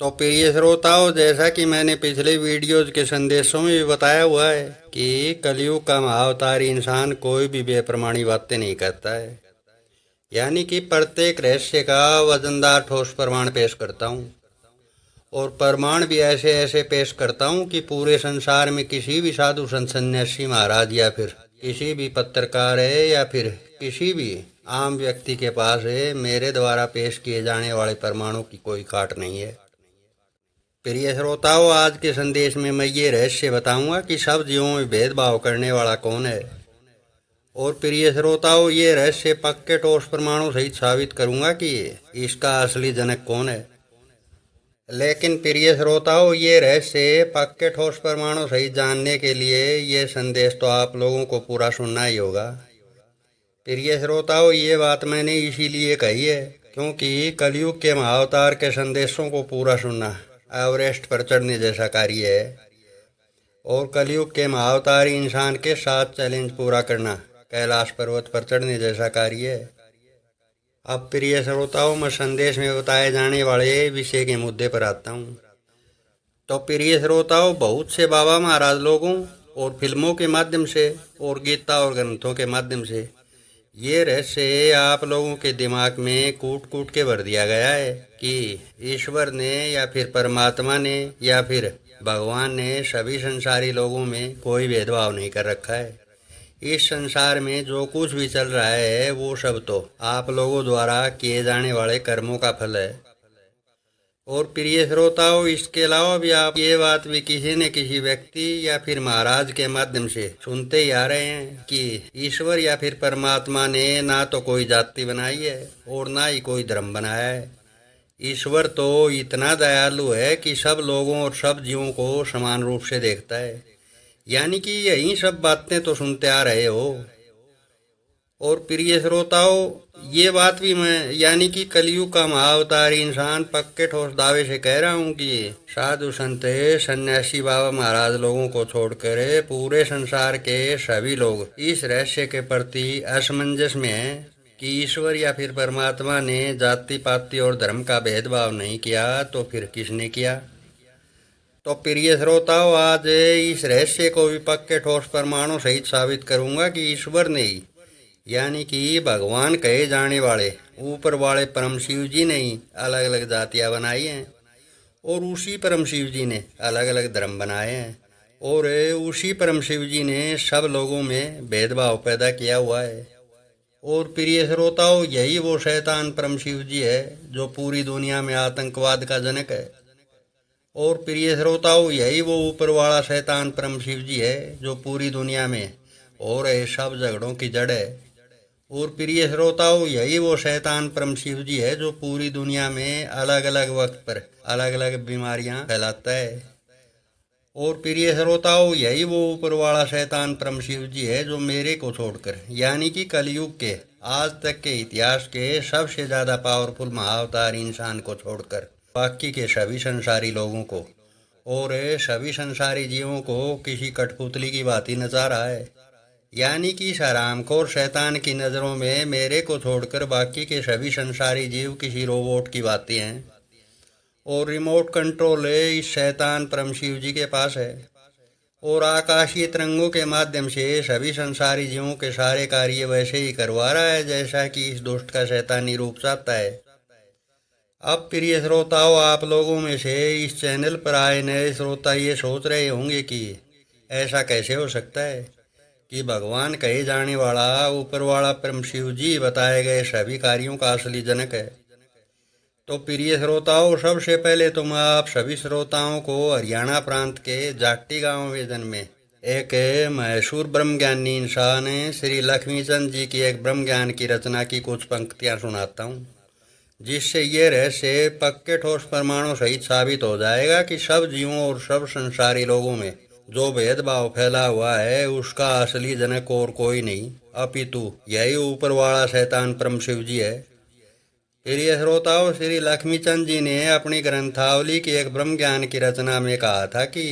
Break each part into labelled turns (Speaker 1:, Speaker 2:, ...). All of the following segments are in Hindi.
Speaker 1: तो प्रिय श्रोताओं, जैसा कि मैंने पिछले वीडियोज के संदेशों में भी बताया हुआ है कि कलयुग का महाअवतारी इंसान कोई भी बेप्रमाणी बातें नहीं करता है। यानी कि प्रत्येक रहस्य का वजनदार ठोस प्रमाण पेश करता हूँ, और प्रमाण भी ऐसे ऐसे पेश करता हूँ कि पूरे संसार में किसी भी साधु संत सन्यासी महाराज या फिर किसी भी पत्रकार है या फिर किसी भी आम व्यक्ति के पास है मेरे द्वारा पेश किए जाने वाले प्रमाणों की कोई काट नहीं है। प्रिय श्रोताओं, आज के संदेश में मैं ये रहस्य बताऊंगा कि सब जीवों में भेदभाव करने वाला कौन है। और प्रिय श्रोताओं, ये रहस्य पक्के ठोस प्रमाणों सहित साबित करूंगा कि इसका असली जनक कौन है। लेकिन प्रिय श्रोताओं, ये रहस्य पक्के ठोस प्रमाणों सहित जानने के लिए ये संदेश तो आप लोगों को पूरा सुनना ही होगा। प्रिय श्रोताओं, ये बात मैंने इसीलिए कही है क्योंकि कलयुग के महाअवतार के संदेशों को पूरा सुनना एवरेस्ट पर चढ़ने जैसा कार्य है, और कलयुग के महाअवतारी इंसान के 7 चैलेंज पूरा करना कैलाश पर्वत पर चढ़ने जैसा कार्य है। अब प्रिय श्रोताओं, मैं संदेश में बताए जाने वाले विषय के मुद्दे पर आता हूँ। तो प्रिय श्रोताओं, बहुत से बाबा महाराज लोगों और फिल्मों के माध्यम से और गीता और ग्रंथों के माध्यम से ये रहस्य आप लोगों के दिमाग में कूट कूट के भर दिया गया है कि ईश्वर ने या फिर परमात्मा ने या फिर भगवान ने सभी संसारी लोगों में कोई भेदभाव नहीं कर रखा है। इस संसार में जो कुछ भी चल रहा है वो सब तो आप लोगों द्वारा किए जाने वाले कर्मों का फल है। और प्रिय श्रोताओं, इसके अलावा भी आप ये बात भी किसी न किसी व्यक्ति या फिर महाराज के माध्यम से सुनते ही आ रहे हैं कि ईश्वर या फिर परमात्मा ने ना तो कोई जाति बनाई है और ना ही कोई धर्म बनाया है। ईश्वर तो इतना दयालु है कि सब लोगों और सब जीवों को समान रूप से देखता है। यानी कि यही सब बातें तो सुनते आ रहे हो। और प्रिय श्रोताओं, ये बात भी मैं यानी कि कलयुग का महाअवतारी इंसान पक्के ठोस दावे से कह रहा हूँ कि साधु संत सन्यासी बाबा महाराज लोगों को छोड़कर पूरे संसार के सभी लोग इस रहस्य के प्रति असमंजस में हैं कि ईश्वर या फिर परमात्मा ने जाति पाति और धर्म का भेदभाव नहीं किया तो फिर किसने किया। तो प्रिय श्रोताओं, आज इस रहस्य को भी पक्के ठोस प्रमाणों सहित साबित करूंगा कि ईश्वर ने ही यानी कि भगवान कहे जाने वाले ऊपर वाले परम शिव जी ने ही अलग अलग जातियाँ बनाई हैं, और उसी परम शिव जी ने अलग अलग धर्म बनाए हैं, और उसी परम शिव जी ने सब लोगों में भेदभाव पैदा किया हुआ है। और प्रिय श्रोताओं, यही वो शैतान परम शिव जी है जो पूरी दुनिया में आतंकवाद का जनक है। और प्रिय श्रोताओं, यही वो ऊपर वाला शैतान परम शिव जी है जो पूरी दुनिया में हो रहे सब झगड़ों की जड़ है। और प्रिय श्रोताओं, यही वो शैतान परम शिव जी है जो पूरी दुनिया में अलग अलग वक्त पर अलग अलग बीमारियां फैलाता है। और प्रिय श्रोताओं, यही वो ऊपर वाला शैतान परम शिव जी है जो मेरे को छोड़कर यानी कि कलयुग के आज तक के इतिहास के सबसे ज़्यादा पावरफुल महाअवतार इंसान को छोड़कर बाकी के सभी संसारी लोगों को और सभी संसारी जीवों को किसी कठपुतली की भांति नचा रहा है। यानी कि इस हरामखोर शैतान की नज़रों में मेरे को छोड़कर बाकी के सभी संसारी जीव किसी रोबोट की बातें हैं, और रिमोट कंट्रोल इस शैतान परम शिव जी के पास है, और आकाशीय तरंगों के माध्यम से सभी संसारी जीवों के सारे कार्य वैसे ही करवा रहा है जैसा कि इस दुष्ट का शैतानी रूप चाहता है। अब प्रिय श्रोताओं, आप लोगों में से इस चैनल पर आए नए श्रोता ये सोच रहे होंगे कि ऐसा कैसे हो सकता है कि भगवान कहे जाने वाला ऊपर वाला परम शिव जी बताए गए सभी कार्यों का असली जनक है। तो प्रिय श्रोताओं, सबसे पहले तो मैं आप सभी श्रोताओं को हरियाणा प्रांत के जाट्टी गांव वेदन में एक मशहूर ब्रह्म ज्ञानी इंसान श्री लक्ष्मीचंद जी की एक ब्रह्म ज्ञान की रचना की कुछ पंक्तियां सुनाता हूँ, जिससे ये रहस्य पक्के ठोस प्रमाणों सहित साबित हो जाएगा कि सब जीवों और सब संसारी लोगों में जो भेदभाव फैला हुआ है उसका असली जनक और कोई नहीं अपितु यही ऊपर वाला शैतान परम शिव जी है। प्रिय श्रोताओं, श्री लक्ष्मीचंद जी ने अपनी ग्रंथावली की एक ब्रह्म ज्ञान की रचना में कहा था कि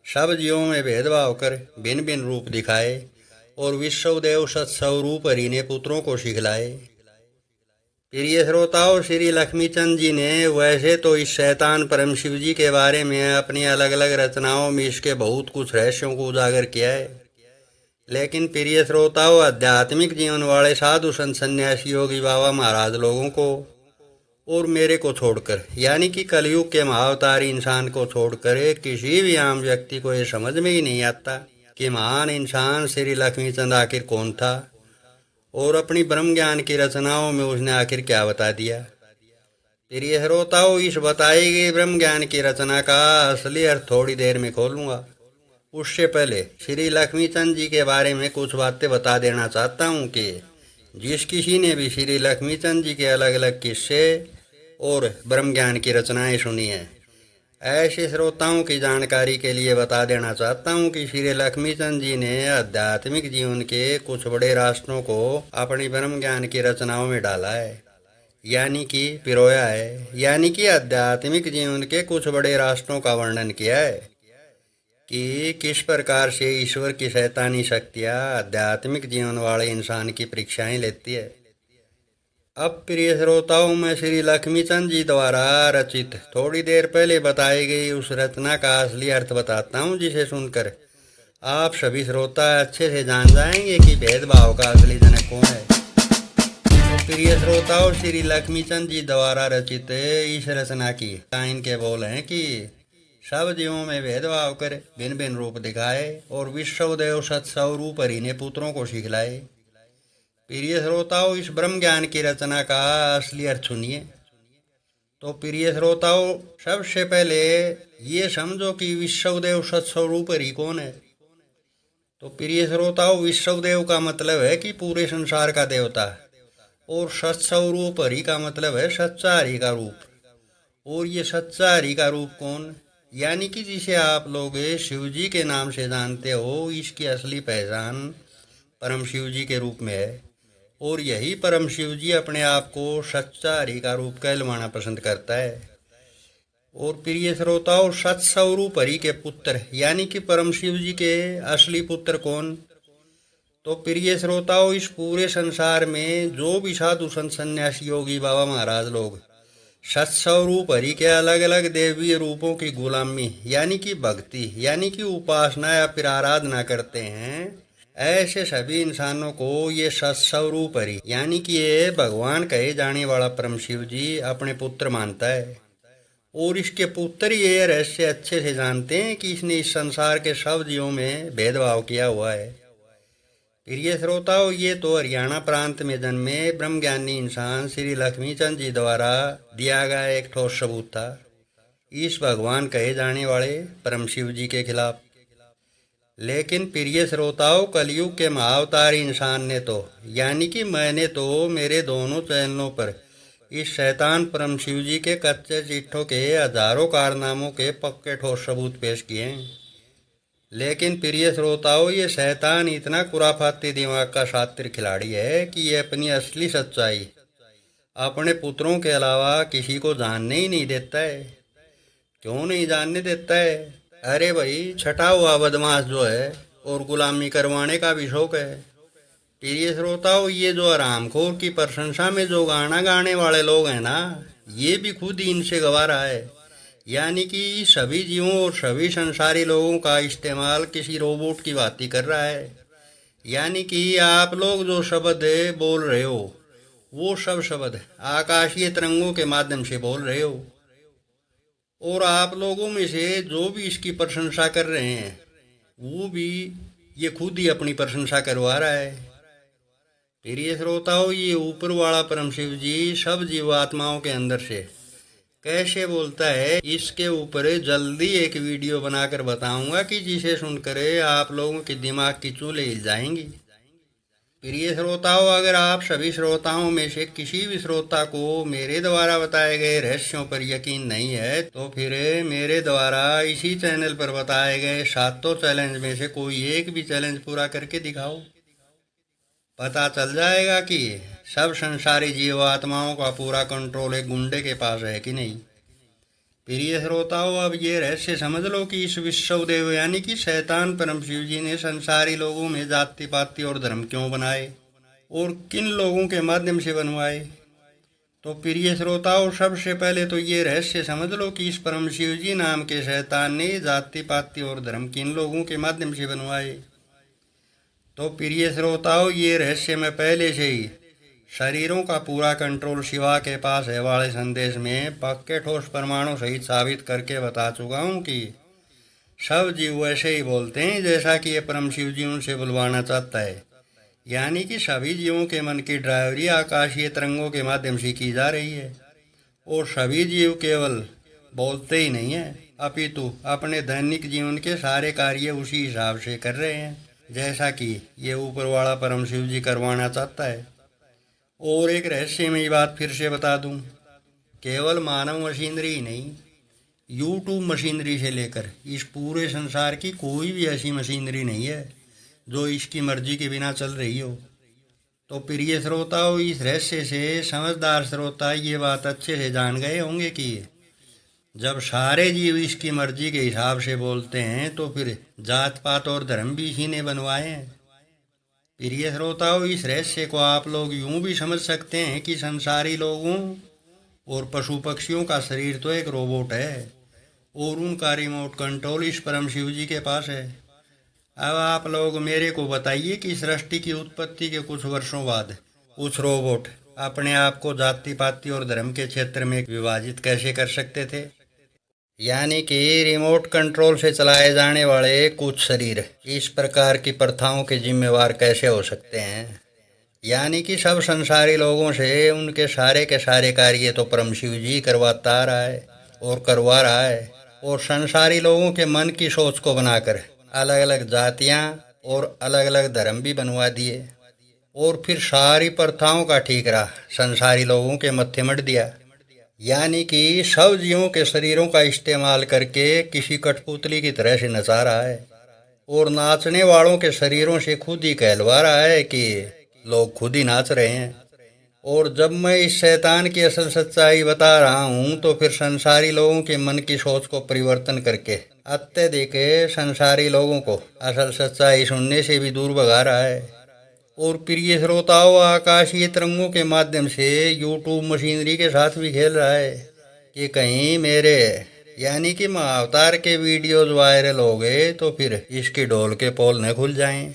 Speaker 1: सब जीवों में भेदभाव कर भिन्न भिन्न रूप दिखाए और विश्वदेव सत्स्वरूप हरि ने पुत्रों को सिखलाए। प्रिय श्रोताओं, श्री लक्ष्मीचंद जी ने वैसे तो इस शैतान परम शिव जी के बारे में अपनी अलग अलग रचनाओं में इसके बहुत कुछ रहस्यों को उजागर किया है, लेकिन प्रिय श्रोताओं, आध्यात्मिक जीवन वाले साधु संत सन्यासी योगी बाबा महाराज लोगों को और मेरे को छोड़कर, यानी कि कलयुग के महाअवतारी इंसान को छोड़कर किसी भी आम व्यक्ति को ये समझ में ही नहीं आता कि महान इंसान श्री लक्ष्मीचंद आखिर कौन था और अपनी ब्रह्म ज्ञान की रचनाओं में उसने आखिर क्या बता दिया। प्रिय श्रोताओं, इस बताई गई ब्रह्म ज्ञान की रचना का असली अर्थ थोड़ी देर में खोलूंगा। उससे पहले श्री लक्ष्मीचंद जी के बारे में कुछ बातें बता देना चाहता हूँ कि जिस किसी ने भी श्री लक्ष्मीचंद जी के अलग अलग किस्से और ब्रह्म ज्ञान की रचनाएं सुनी है, ऐसे श्रोताओं की जानकारी के लिए बता देना चाहता हूँ कि श्री लक्ष्मीचंद जी ने आध्यात्मिक जीवन के कुछ बड़े रास्तों को अपनी ब्रह्म ज्ञान की रचनाओं में डाला है, यानी कि पिरोया है, यानी कि आध्यात्मिक जीवन के कुछ बड़े रास्तों का वर्णन किया है कि किस प्रकार से ईश्वर की शैतानी शक्तियाँ आध्यात्मिक जीवन वाले इंसान की परीक्षाएं लेती है। अब प्रिय श्रोताओं, मैं श्री लक्ष्मीचंद जी द्वारा रचित थोड़ी देर पहले बताई गई उस रचना का असली अर्थ बताता हूँ, जिसे सुनकर आप सभी श्रोता अच्छे से जान जाएंगे कि भेदभाव का असली जनक कौन है। तो प्रिय श्रोताओं, श्री लक्ष्मीचंद जी द्वारा रचित इस रचना की लाइन के बोल हैं कि सब जीवों में भेदभाव कर भिन्न भिन्न रूप दिखाए और विश्वदेव सत्स्वरूप हरि ने पुत्रों को सिखलाए। प्रिय श्रोताओं, इस ब्रह्म ज्ञान की रचना का असली अर्थ सुनिए। तो प्रिय श्रोताओं, सबसे पहले ये समझो कि विश्वदेव सत्स्वरूप हरि कौन है। तो प्रिय श्रोताओं, विश्वदेव का मतलब है कि पूरे संसार का देवता, और सत्स्वरूप हरि का मतलब है सच्चा हरि का रूप। और ये सच्चा हरि का रूप कौन, यानी कि जिसे आप लोग शिव जी के नाम से जानते हो, इसकी असली पहचान परम शिव जी के रूप में है, और यही परम शिव जी अपने आप को सच्चा हरि का रूप कहलवाना पसंद करता है। और प्रिय श्रोताओं, सत्स्वरूप हरि के पुत्र यानी कि परम शिव जी के असली पुत्र कौन। तो प्रिय श्रोताओं, इस पूरे संसार में जो भी साधु संत सन्यासी योगी बाबा महाराज लोग सत्स्वरूप हरि के अलग अलग देवीय रूपों की गुलामी यानी कि भक्ति यानी कि उपासना या फिर आराधना करते हैं, ऐसे सभी इंसानों को ये सत्स्वरूप हरि यानी कि ये भगवान कहे जाने वाला परम शिव जी अपने पुत्र मानता है। और इसके पुत्र ये रहस्य अच्छे से जानते हैं कि इसने इस संसार के सब जीवों में भेदभाव किया हुआ है। प्रिय श्रोताओं, ये तो हरियाणा प्रांत में जन्मे ब्रह्मज्ञानी इंसान श्री लक्ष्मीचंद जी द्वारा दिया गया एक ठोस सबूत था इस भगवान कहे जाने वाले परम शिव जी के खिलाफ। लेकिन प्रिय श्रोताओं, कलयुग के महाअवतारी इंसान ने तो यानी कि मैंने तो मेरे दोनों चैनलों पर इस शैतान परम शिव जी के कच्चे चिट्ठों के हजारों कारनामों के पक्के ठोस सबूत पेश किए हैं। लेकिन प्रिय श्रोताओं, ये शैतान इतना खुराफाती दिमाग का शातिर खिलाड़ी है कि ये अपनी असली सच्चाई अपने पुत्रों के अलावा किसी को जानने ही नहीं देता है। क्यों नहीं जानने देता है? अरे भाई, छठा हुआ बदमाश जो है और गुलामी करवाने का भी शौक है। प्रिय श्रोताओं, ये जो आरामखोर की प्रशंसा में जो गाना गाने वाले लोग हैं ना, ये भी खुद ही इनसे गवा रहा है। यानी कि सभी जीवों और सभी संसारी लोगों का इस्तेमाल किसी रोबोट की भांति कर रहा है। यानी कि आप लोग जो शब्द बोल रहे हो, वो सब शब्द आकाशीय तरंगों के माध्यम से बोल रहे हो, और आप लोगों में से जो भी इसकी प्रशंसा कर रहे हैं, वो भी ये खुद ही अपनी प्रशंसा करवा रहा है। प्रिय श्रोताओं, ये ऊपर वाला परम शिव जी सब जीवात्माओं के अंदर से कैसे बोलता है, इसके ऊपर जल्दी एक वीडियो बनाकर बताऊंगा कि जिसे सुनकर आप लोगों के दिमाग की चूल्हे हिल जाएंगी। प्रिय श्रोताओं, अगर आप सभी श्रोताओं में से किसी भी श्रोता को मेरे द्वारा बताए गए रहस्यों पर यकीन नहीं है, तो फिर मेरे द्वारा इसी चैनल पर बताए गए 7 चैलेंज में से कोई एक भी चैलेंज पूरा करके दिखाओ। पता चल जाएगा कि सब संसारी जीवात्माओं का पूरा कंट्रोल एक गुंडे के पास है कि नहीं। प्रिय श्रोताओं, अब ये रहस्य समझ लो कि इस विश्वदेव यानी कि शैतान परम शिव जी ने संसारी लोगों में जाति पाति और धर्म क्यों बनाए और किन लोगों के माध्यम से बनवाए। तो प्रिय श्रोताओं, सबसे पहले तो ये रहस्य समझ लो कि इस परम शिव जी नाम के शैतान ने जाति पाति और धर्म किन लोगों के माध्यम से बनवाए। तो प्रिय श्रोताओं, ये रहस्य मैं पहले से ही शरीरों का पूरा कंट्रोल शिवा के पास है वाले संदेश में पक्के ठोस प्रमाणों सहित साबित करके बता चुका हूँ कि सब जीव वैसे ही बोलते हैं जैसा कि ये परम शिव जी उनसे बुलवाना चाहता है। यानी कि सभी जीवों के मन की ड्राइवरी आकाशीय तरंगों के माध्यम से की जा रही है और सभी जीव केवल बोलते ही नहीं है, अपितु अपने दैनिक जीवन के सारे कार्य उसी हिसाब से कर रहे हैं जैसा कि ये ऊपर वाला परम शिव जी करवाना चाहता है। और एक रहस्यमयी बात फिर से बता दूं, केवल मानव मशीनरी ही नहीं, यूट्यूब मशीनरी से लेकर इस पूरे संसार की कोई भी ऐसी मशीनरी नहीं है जो इसकी मर्जी के बिना चल रही हो। तो प्रिय श्रोताओं, इस रहस्य से समझदार श्रोता ये बात अच्छे से जान गए होंगे कि जब सारे जीव इसकी मर्जी के हिसाब से बोलते हैं तो फिर जात पात और धर्म भी इसी ने बनवाए हैं। प्रिय श्रोताओं, इस रहस्य को आप लोग यूं भी समझ सकते हैं कि संसारी लोगों और पशु पक्षियों का शरीर तो एक रोबोट है और उनका रिमोट कंट्रोल इस परम शिव जी के पास है। अब आप लोग मेरे को बताइए कि सृष्टि की उत्पत्ति के कुछ वर्षों बाद कुछ रोबोट अपने आप को जाति पाति और धर्म के क्षेत्र में विभाजित कैसे कर सकते थे। यानी कि रिमोट कंट्रोल से चलाए जाने वाले कुछ शरीर इस प्रकार की प्रथाओं के जिम्मेवार कैसे हो सकते हैं। यानी कि सब संसारी लोगों से उनके सारे के सारे कार्य तो परम शिव जी करवाता रहा है और करवा रहा है और संसारी लोगों के मन की सोच को बनाकर अलग अलग जातियां और अलग अलग धर्म भी बनवा दिए और फिर सारी प्रथाओं का ठीकरा संसारी लोगों के मत्थे मढ़ दिया। यानी कि सब जीवों के शरीरों का इस्तेमाल करके किसी कठपुतली की तरह से नचा रहा है और नाचने वालों के शरीरों से खुद ही कहलवा रहा है कि लोग खुद ही नाच रहे हैं। और जब मैं इस शैतान की असल सच्चाई बता रहा हूँ तो फिर संसारी लोगों के मन की सोच को परिवर्तन करके अत्यधिक संसारी लोगों को असल सच्चाई सुनने से भी दूर भगा रहा है। और प्रिय श्रोताओं, आकाशीय तरंगों के माध्यम से यूट्यूब मशीनरी के साथ भी खेल रहा है कि कहीं मेरे यानी कि महाअवतार के वीडियोज वायरल हो गए तो फिर इसकी ढोल के पोल न खुल जाएं।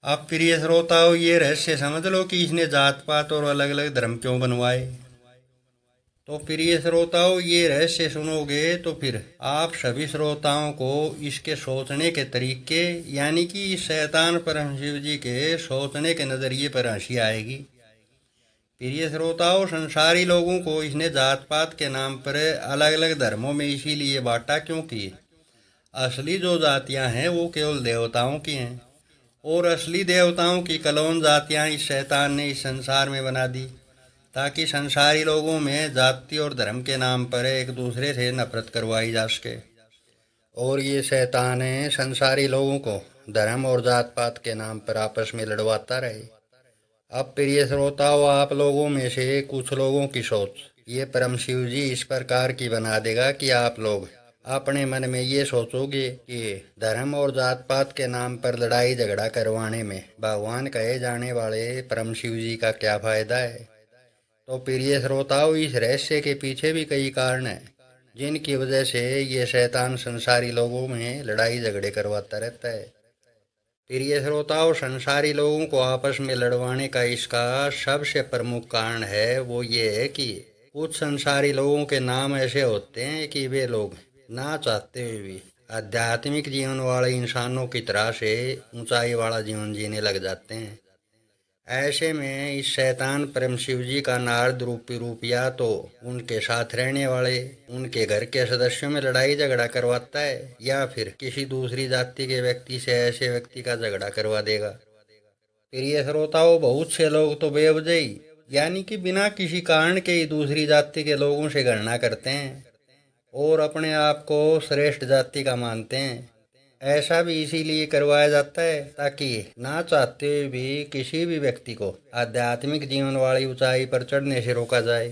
Speaker 1: अब प्रिय श्रोताओं, ये रहस्य समझ लो कि इसने जात पात और अलग अलग धर्म क्यों बनवाए। तो प्रिय श्रोताओं, ये रहस्य सुनोगे तो फिर आप सभी श्रोताओं को इसके सोचने के तरीके यानी कि शैतान परम शिव जी के सोचने के नज़रिए पर हंसी आएगी। प्रिय श्रोताओं, संसारी लोगों को इसने जात पात के नाम पर अलग अलग धर्मों में इसीलिए बांटा क्योंकि असली जो जातियां हैं वो केवल देवताओं की हैं और असली देवताओं की कलोन जातियां इस शैतान ने इस संसार में बना दी ताकि संसारी लोगों में जाति और धर्म के नाम पर एक दूसरे से नफरत करवाई जा सके। और ये शैतान है संसारी लोगों को धर्म और जात पात के नाम पर आपस में लड़वाता रहे। अब प्रिय श्रोताओं, आप लोगों में से कुछ लोगों की सोच ये परम शिव जी इस प्रकार की बना देगा कि आप लोग अपने मन में ये सोचोगे कि धर्म और जात पात के नाम पर लड़ाई झगड़ा करवाने में भगवान कहे जाने वाले परम शिव जी का क्या फायदा है। तो प्रिय श्रोताओं, इस रहस्य के पीछे भी कई कारण हैं जिनकी वजह से ये शैतान संसारी लोगों में लड़ाई झगड़े करवाता रहता है। प्रिय श्रोताओं, संसारी लोगों को आपस में लड़वाने का इसका सबसे प्रमुख कारण है वो ये है कि कुछ संसारी लोगों के नाम ऐसे होते हैं कि वे लोग ना चाहते हुए भी आध्यात्मिक जीवन वाले इंसानों की तरह से ऊंचाई वाला जीवन जीने लग जाते हैं। ऐसे में इस शैतान परम शिव जी का नारद रूपी रूप या तो उनके साथ रहने वाले उनके घर के सदस्यों में लड़ाई झगड़ा करवाता है या फिर किसी दूसरी जाति के व्यक्ति से ऐसे व्यक्ति का झगड़ा करवा देगा। प्रिय श्रोताओं, बहुत से लोग तो बेवजही यानी कि बिना किसी कारण के ही दूसरी जाति के लोगों से घृणा करते हैं और अपने आप को श्रेष्ठ जाति का मानते हैं। ऐसा भी इसीलिए करवाया जाता है ताकि ना चाहते हुए भी किसी भी व्यक्ति को आध्यात्मिक जीवन वाली ऊंचाई पर चढ़ने से रोका जाए।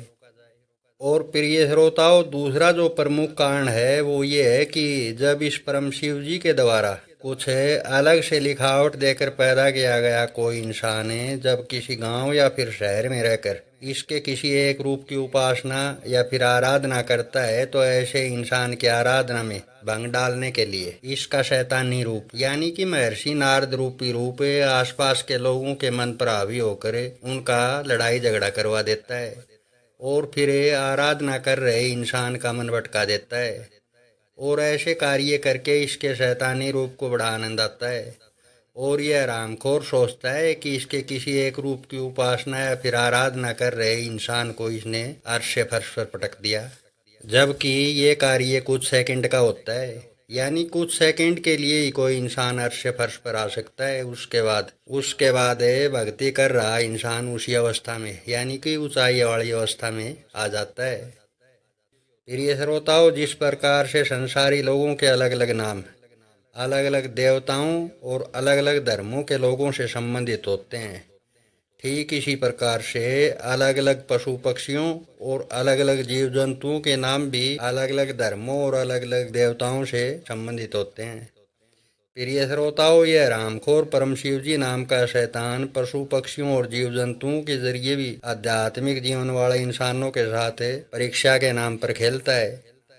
Speaker 1: और प्रिय श्रोताओं, दूसरा जो प्रमुख कारण है वो ये है कि जब इस परम शिव जी के द्वारा कुछ अलग से लिखावट देकर पैदा किया गया कोई इंसान है, जब किसी गांव या फिर शहर में रहकर इसके किसी एक रूप की उपासना या फिर आराधना करता है, तो ऐसे इंसान की आराधना में भंग डालने के लिए इसका शैतानी रूप यानी कि महर्षि नारद रूपी रूप आसपास के लोगों के मन पर हावी होकर उनका लड़ाई झगड़ा करवा देता है और फिर आराधना कर रहे इंसान का मन भटका देता है और ऐसे कार्य करके इसके शैतानी रूप को बड़ा आनंद आता है। और यह रामखोर सोचता है कि इसके किसी एक रूप की उपासना या फिर आराधना कर रहे इंसान को इसने अर्श से फर्श पर पटक दिया, जबकि ये कार्य कुछ सेकंड का होता है। यानी कुछ सेकंड के लिए ही कोई इंसान अर्श से फर्श पर आ सकता है। उसके बाद भक्ति कर रहा इंसान उसी अवस्था में यानी कि ऊंचाई वाली अवस्था में आ जाता है। प्रिय श्रोताओं, जिस प्रकार से संसारी लोगों के अलग अलग नाम अलग अलग देवताओं और अलग अलग धर्मों के लोगों से संबंधित होते हैं, ठीक इसी प्रकार से अलग अलग पशु पक्षियों और अलग अलग जीव जंतुओं के नाम भी अलग अलग धर्मों और अलग अलग देवताओं से संबंधित होते हैं। प्रिय श्रोताओं, यह रामखोर परम शिव जी नाम का शैतान पशु पक्षियों और जीव जंतुओं के जरिए भी आध्यात्मिक जीवन वाले इंसानों के साथ परीक्षा के नाम पर खेलता है।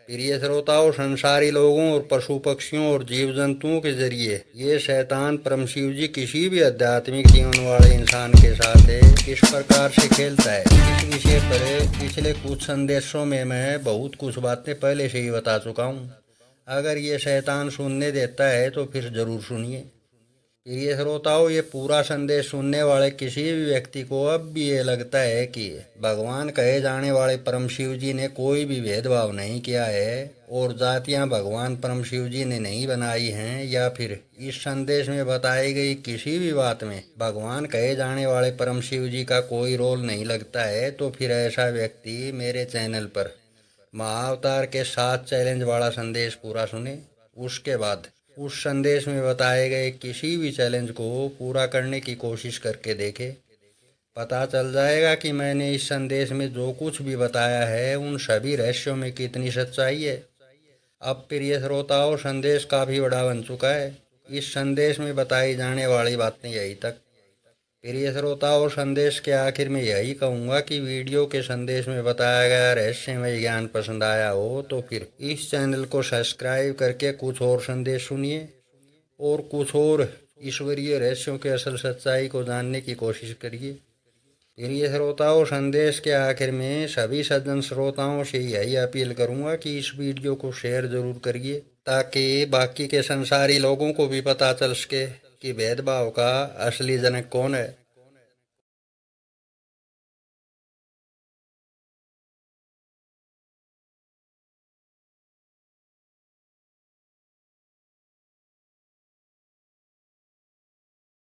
Speaker 1: प्रिय श्रोताओं, संसारी लोगों और पशु पक्षियों और जीव जंतुओं के जरिए ये शैतान परम शिव जी किसी भी आध्यात्मिक जीवन वाले इंसान के साथ किस प्रकार से खेलता है, इस विषय पर पिछले कुछ संदेशों में मैं बहुत कुछ बातें पहले से ही बता चुका हूँ। अगर ये शैतान सुनने देता है तो फिर जरूर सुनिए। प्रिय श्रोताओं, ये पूरा संदेश सुनने वाले किसी भी व्यक्ति को अब भी ये लगता है कि भगवान कहे जाने वाले परम शिव जी ने कोई भी भेदभाव नहीं किया है और जातियां भगवान परम शिव जी ने नहीं बनाई हैं, या फिर इस संदेश में बताई गई किसी भी बात में भगवान कहे जाने वाले परम शिव जी का कोई रोल नहीं लगता है, तो फिर ऐसा व्यक्ति मेरे चैनल पर महाअवतार के 7 चैलेंज वाला संदेश पूरा सुने। उसके बाद उस संदेश में बताए गए किसी भी चैलेंज को पूरा करने की कोशिश करके देखे। पता चल जाएगा कि मैंने इस संदेश में जो कुछ भी बताया है उन सभी रहस्यों में कितनी सच्चाई है। अब प्रिय श्रोताओं, संदेश काफ़ी बड़ा बन चुका है। इस संदेश में बताई जाने वाली बातें यही तक। प्रिय श्रोताओं, संदेश के आखिर में यही कहूँगा कि वीडियो के संदेश में बताया गया रहस्यमय ज्ञान पसंद आया हो तो फिर इस चैनल को सब्सक्राइब करके कुछ और संदेश सुनिए और कुछ और ईश्वरीय रहस्यों के असल सच्चाई को जानने की कोशिश करिए। प्रिय श्रोताओं, संदेश के आखिर में सभी सज्जन श्रोताओं से यही अपील करूँगा कि इस वीडियो को शेयर जरूर करिए ताकि बाकी के संसारी लोगों को भी पता चल सके कि भेदभाव का असली जनक कौन है।